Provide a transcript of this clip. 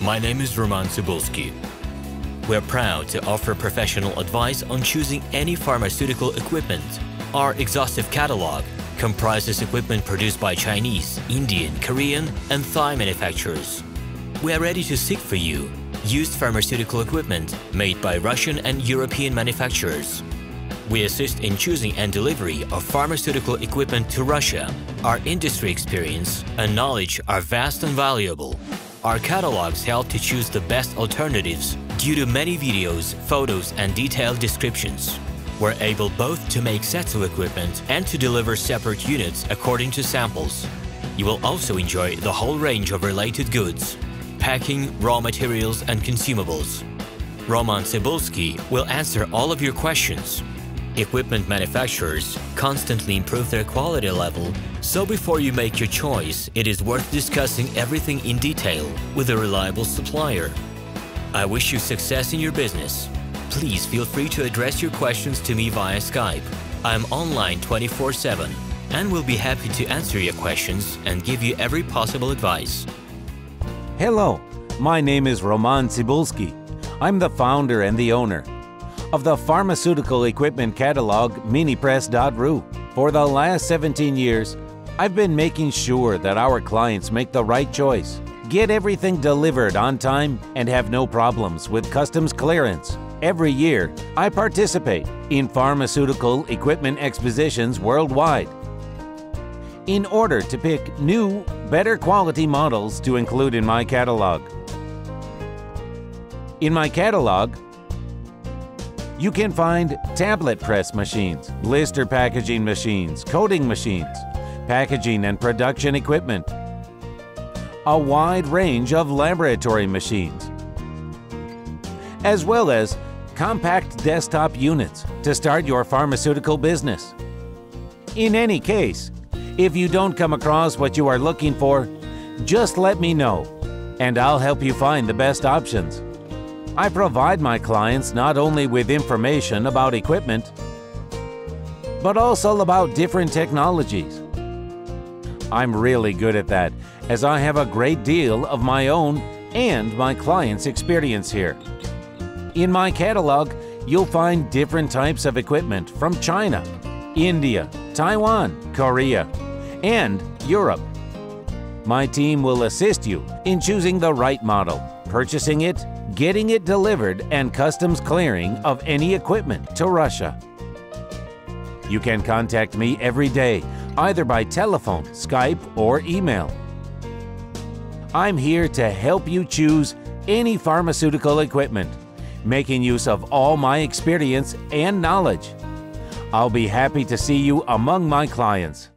My name is Roman Cybulski. We're proud to offer professional advice on choosing any pharmaceutical equipment. Our exhaustive catalog comprises equipment produced by Chinese, Indian, Korean, and Thai manufacturers. We are ready to seek for you used pharmaceutical equipment made by Russian and European manufacturers. We assist in choosing and delivery of pharmaceutical equipment to Russia. Our industry experience and knowledge are vast and valuable. Our catalogs help to choose the best alternatives due to many videos, photos, and detailed descriptions. We're able both to make sets of equipment and to deliver separate units according to samples. You will also enjoy the whole range of related goods, packing, raw materials, and consumables. Roman Cybulski will answer all of your questions. Equipment manufacturers constantly improve their quality level, so before you make your choice, it is worth discussing everything in detail with a reliable supplier. I wish you success in your business. Please feel free to address your questions to me via Skype. I'm online 24/7 and will be happy to answer your questions and give you every possible advice. Hello, my name is Roman Cybulski. I'm the founder and the owner of the pharmaceutical equipment catalog minipress.ru. For the last 17 years, I've been making sure that our clients make the right choice, get everything delivered on time, and have no problems with customs clearance. Every year, I participate in pharmaceutical equipment expositions worldwide in order to pick new, better quality models to include in my catalog. In my catalog, you can find tablet press machines, blister packaging machines, coating machines, packaging and production equipment, a wide range of laboratory machines, as well as compact desktop units to start your pharmaceutical business. In any case, if you don't come across what you are looking for, just let me know, and I'll help you find the best options. I provide my clients not only with information about equipment, but also about different technologies. I'm really good at that, as I have a great deal of my own and my clients' experience here. In my catalog, you'll find different types of equipment from China, India, Taiwan, Korea, and Europe. My team will assist you in choosing the right model, purchasing it, getting it delivered, and customs clearing of any equipment to Russia. You can contact me every day, either by telephone, Skype, or email. I'm here to help you choose any pharmaceutical equipment, making use of all my experience and knowledge. I'll be happy to see you among my clients.